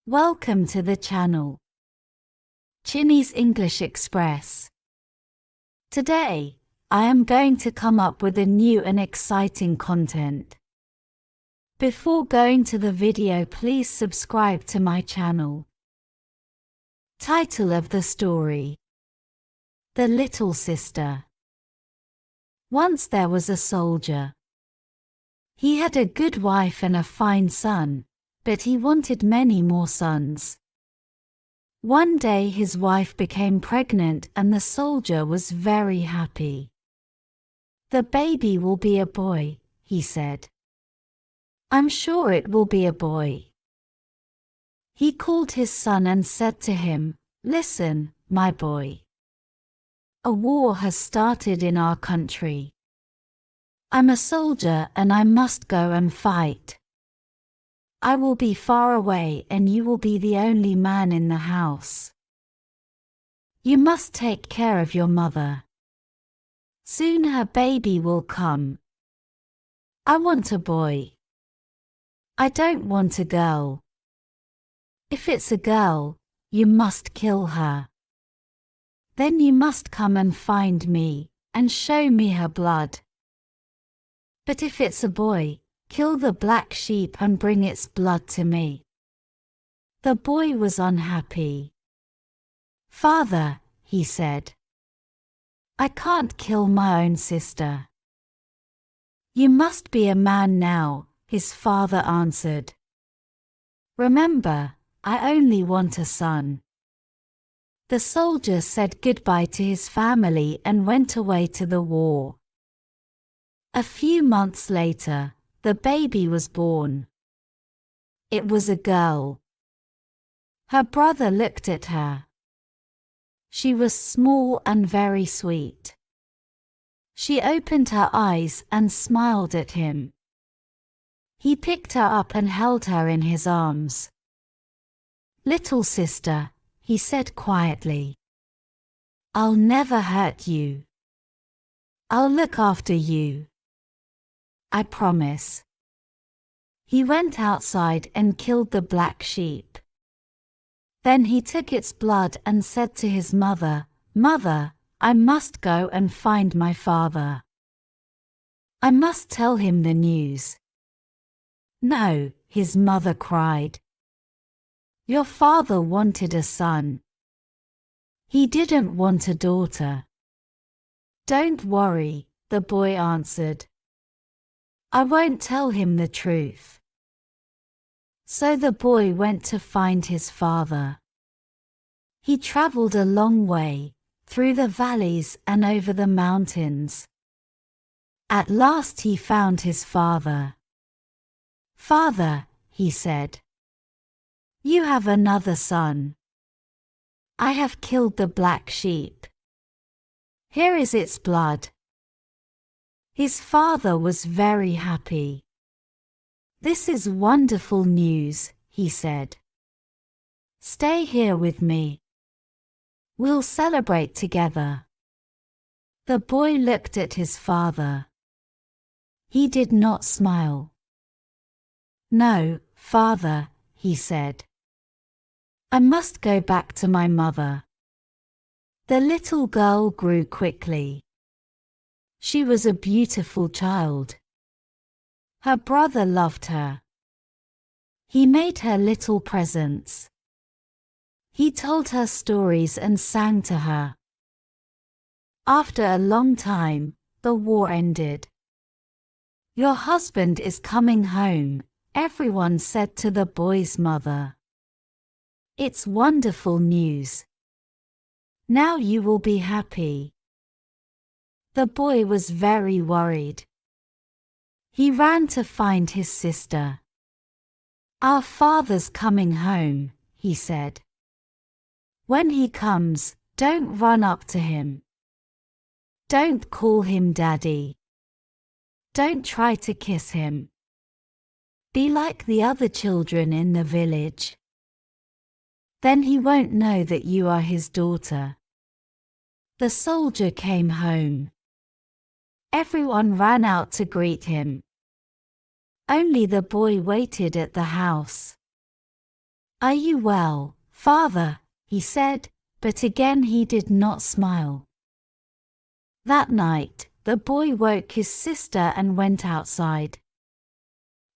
Welcome to the channel, Chinese English Express. Today, I am going to come up with a new and exciting content. Before going to the video, please subscribe to my channel. Title of the story: The Little Sister. Once there was a soldier. He had a good wife and a fine son, but he wanted many more sons. One day his wife became pregnant and the soldier was very happy. "The baby will be a boy," he said. "I'm sure it will be a boy." He called his son and said to him, "Listen, my boy. A war has started in our country. I'm a soldier and I must go and fight. I will be far away and you will be the only man in the house. You must take care of your mother. Soon her baby will come. I want a boy. I don't want a girl. If it's a girl, you must kill her. Then you must come and find me, and show me her blood. But if it's a boy, kill the black sheep and bring its blood to me." The boy was unhappy. "Father," he said, "I can't kill my own sister." "You must be a man now," his father answered. "Remember, I only want a son." The soldier said goodbye to his family and went away to the war. A few months later, the baby was born. It was a girl. Her brother looked at her. She was small and very sweet. She opened her eyes and smiled at him. He picked her up and held her in his arms. "Little sister," he said quietly, "I'll never hurt you. I'll look after you. I promise." He went outside and killed the black sheep. Then he took its blood and said to his mother, "Mother, I must go and find my father. I must tell him the news." "No," his mother cried. "Your father wanted a son. He didn't want a daughter." "Don't worry," the boy answered. "I won't tell him the truth." So the boy went to find his father. He traveled a long way, through the valleys and over the mountains. At last he found his father. "Father," he said, "you have another son. I have killed the black sheep. Here is its blood." His father was very happy. "This is wonderful news," he said. "Stay here with me. We'll celebrate together." The boy looked at his father. He did not smile. "No, father," he said. "I must go back to my mother." The little girl grew quickly. She was a beautiful child. Her brother loved her. He made her little presents. He told her stories and sang to her. After a long time, the war ended. "Your husband is coming home," everyone said to the boy's mother. "It's wonderful news. Now you will be happy." The boy was very worried. He ran to find his sister. "Our father's coming home," he said. "When he comes, don't run up to him. Don't call him Daddy. Don't try to kiss him. Be like the other children in the village. Then he won't know that you are his daughter." The soldier came home. Everyone ran out to greet him. Only the boy waited at the house. Are you well, father? He said, but again he did not smile. That night, the boy woke his sister and went outside.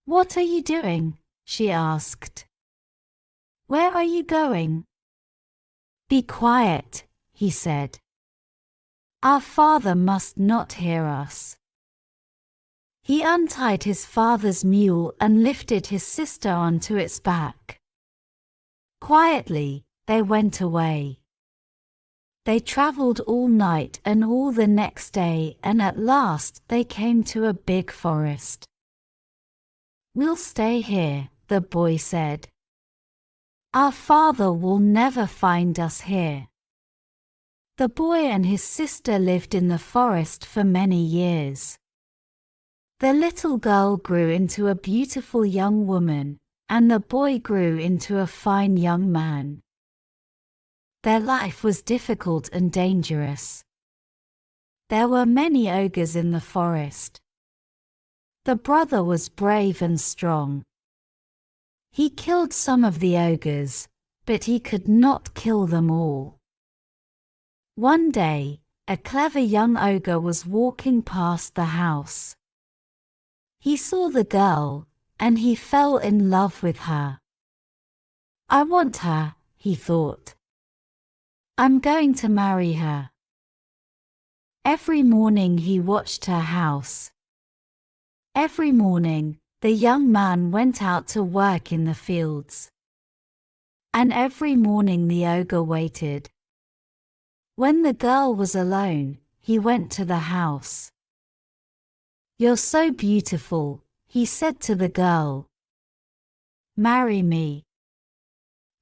What are you doing? She asked. Where are you going? Be quiet, he said. Our father must not hear us. He untied his father's mule and lifted his sister onto its back. Quietly, they went away. They traveled all night and all the next day, and at last they came to a big forest. We'll stay here, the boy said. Our father will never find us here. The boy and his sister lived in the forest for many years. The little girl grew into a beautiful young woman, and the boy grew into a fine young man. Their life was difficult and dangerous. There were many ogres in the forest. The brother was brave and strong. He killed some of the ogres, but he could not kill them all. One day, a clever young ogre was walking past the house. He saw the girl, and he fell in love with her. I want her, he thought. I'm going to marry her. Every morning he watched her house. Every morning, the young man went out to work in the fields. And every morning the ogre waited. When the girl was alone, he went to the house. You're so beautiful, he said to the girl. Marry me.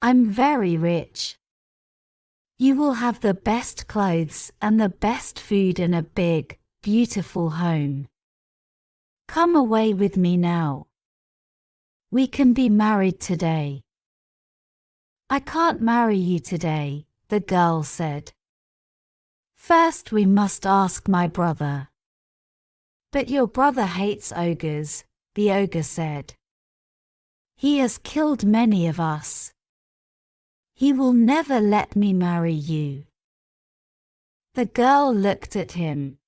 I'm very rich. You will have the best clothes and the best food and a big, beautiful home. Come away with me now. We can be married today. I can't marry you today, the girl said. First we must ask my brother. But your brother hates ogres, the ogre said. He has killed many of us. He will never let me marry you. The girl looked at him.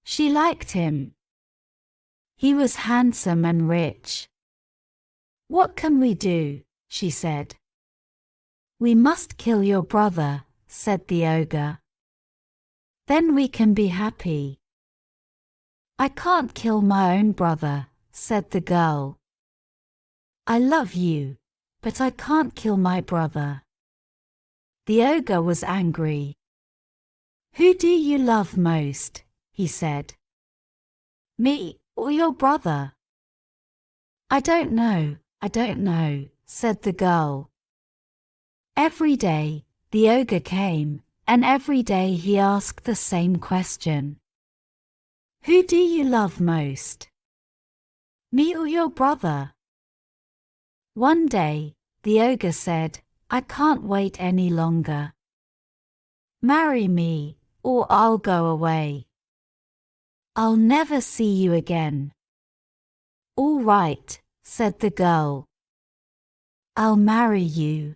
She liked him. He was handsome and rich. What can we do? She said. We must kill your brother, said the ogre. Then we can be happy. I can't kill my own brother, said the girl. I love you, but I can't kill my brother. The ogre was angry. Who do you love most? He said. Me or your brother? I don't know, said the girl. Every day, the ogre came, and every day he asked the same question. Who do you love most? Me or your brother? One day, the ogre said, I can't wait any longer. Marry me, or I'll go away. I'll never see you again. All right, said the girl. I'll marry you.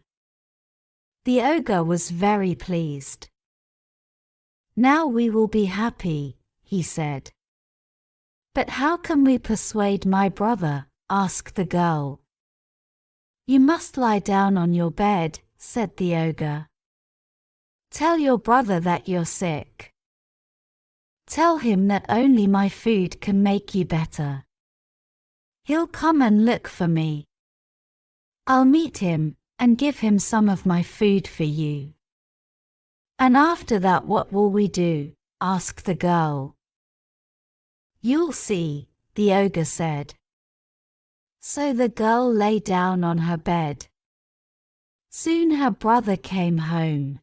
The ogre was very pleased. Now we will be happy, he said. But how can we persuade my brother? Asked the girl. You must lie down on your bed, said the ogre. Tell your brother that you're sick. Tell him that only my food can make you better. He'll come and look for me. I'll meet him and give him some of my food for you. And after that what will we do? Asked the girl. You'll see, the ogre said. So the girl lay down on her bed. Soon her brother came home.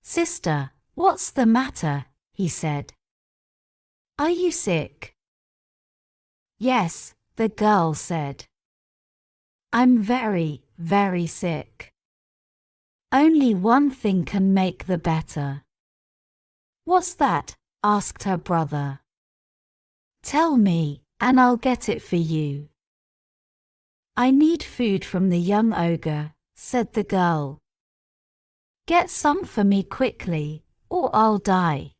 Sister, what's the matter? He said. Are you sick? Yes, the girl said. I'm very, very sick. Only one thing can make the better. What's that? Asked her brother. Tell me, and I'll get it for you. I need food from the young ogre, said the girl. Get some for me quickly, or I'll die.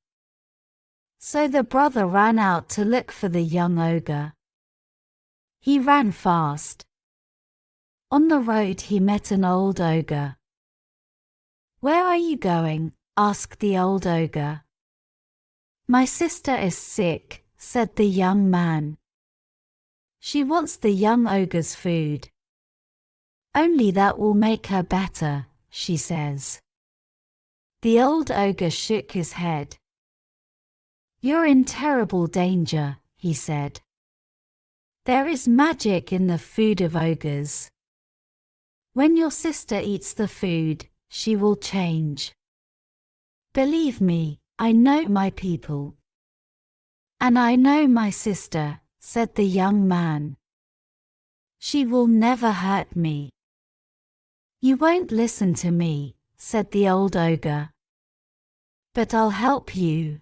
So the brother ran out to look for the young ogre. He ran fast. On the road he met an old ogre. Where are you going? Asked the old ogre. My sister is sick, said the young man. She wants the young ogre's food. Only that will make her better, she says. The old ogre shook his head. You're in terrible danger, he said. There is magic in the food of ogres. When your sister eats the food, she will change. Believe me, I know my people. And I know my sister, said the young man. She will never hurt me. You won't listen to me, said the old ogre. But I'll help you.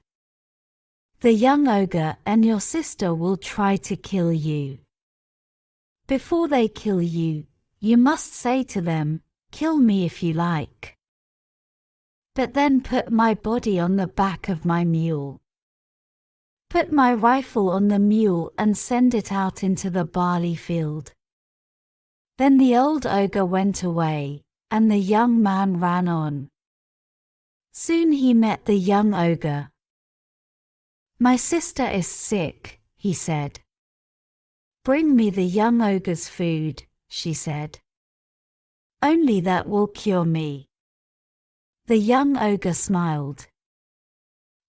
The young ogre and your sister will try to kill you. Before they kill you, you must say to them, kill me if you like. But then put my body on the back of my mule. Put my rifle on the mule and send it out into the barley field. Then the old ogre went away, and the young man ran on. Soon he met the young ogre. My sister is sick, he said. Bring me the young ogre's food, she said. Only that will cure me. The young ogre smiled.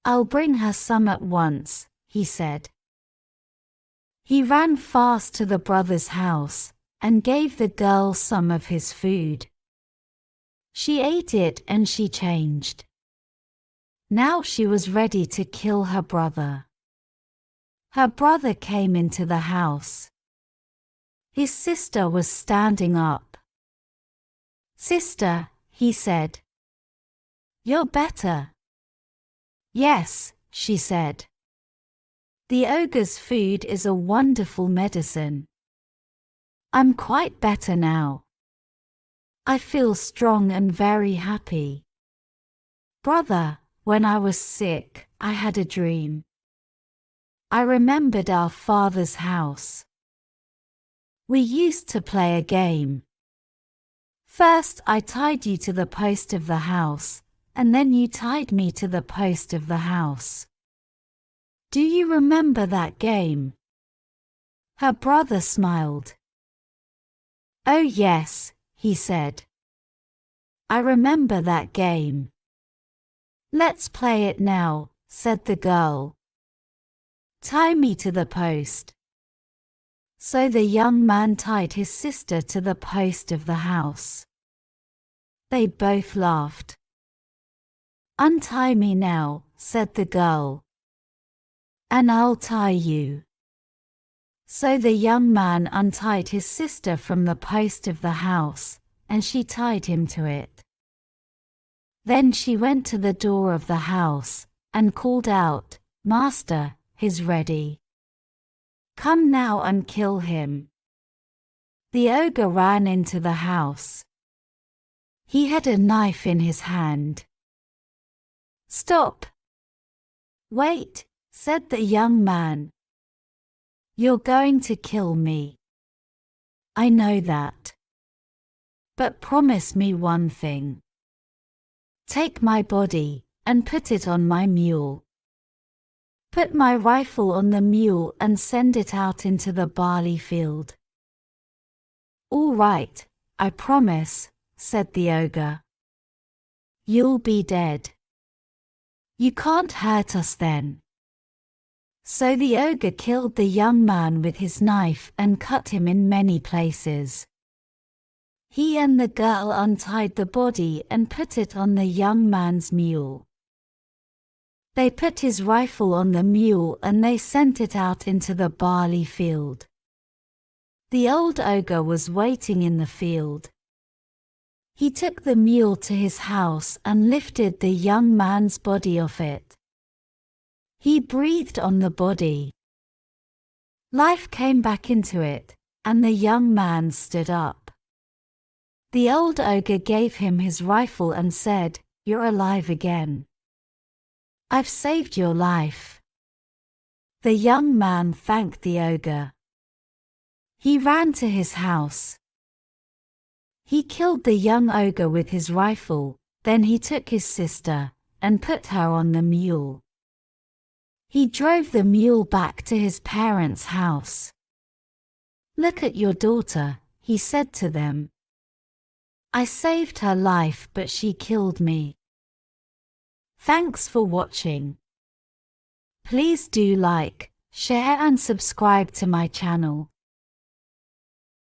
I'll bring her some at once, he said. He ran fast to the brother's house and gave the girl some of his food. She ate it and she changed. Now she was ready to kill her brother. Her brother came into the house. His sister was standing up. Sister, he said. You're better. Yes, she said. The ogre's food is a wonderful medicine. I'm quite better now. I feel strong and very happy. Brother, when I was sick, I had a dream. I remembered our father's house. We used to play a game. First I tied you to the post of the house, and then you tied me to the post of the house. Do you remember that game? Her brother smiled. Oh yes, he said. I remember that game. Let's play it now, said the girl. Tie me to the post. So the young man tied his sister to the post of the house. They both laughed. Untie me now, said the girl. And I'll tie you. So the young man untied his sister from the post of the house, and she tied him to it. Then she went to the door of the house, and called out, Master, he's ready. Come now and kill him. The ogre ran into the house. He had a knife in his hand. Stop! Wait, said the young man. You're going to kill me. I know that. But promise me one thing. Take my body and put it on my mule. Put my rifle on the mule and send it out into the barley field. All right, I promise, said the ogre. You'll be dead. You can't hurt us then. So the ogre killed the young man with his knife and cut him in many places. He and the girl untied the body and put it on the young man's mule. They put his rifle on the mule and they sent it out into the barley field. The old ogre was waiting in the field. He took the mule to his house and lifted the young man's body off it. He breathed on the body. Life came back into it, and the young man stood up. The old ogre gave him his rifle and said, "You're alive again. I've saved your life." The young man thanked the ogre. He ran to his house. He killed the young ogre with his rifle, then he took his sister and put her on the mule. He drove the mule back to his parents' house. "Look at your daughter," he said to them. "I saved her life, but she killed me." Thanks for watching. Please do like, share and subscribe to my channel.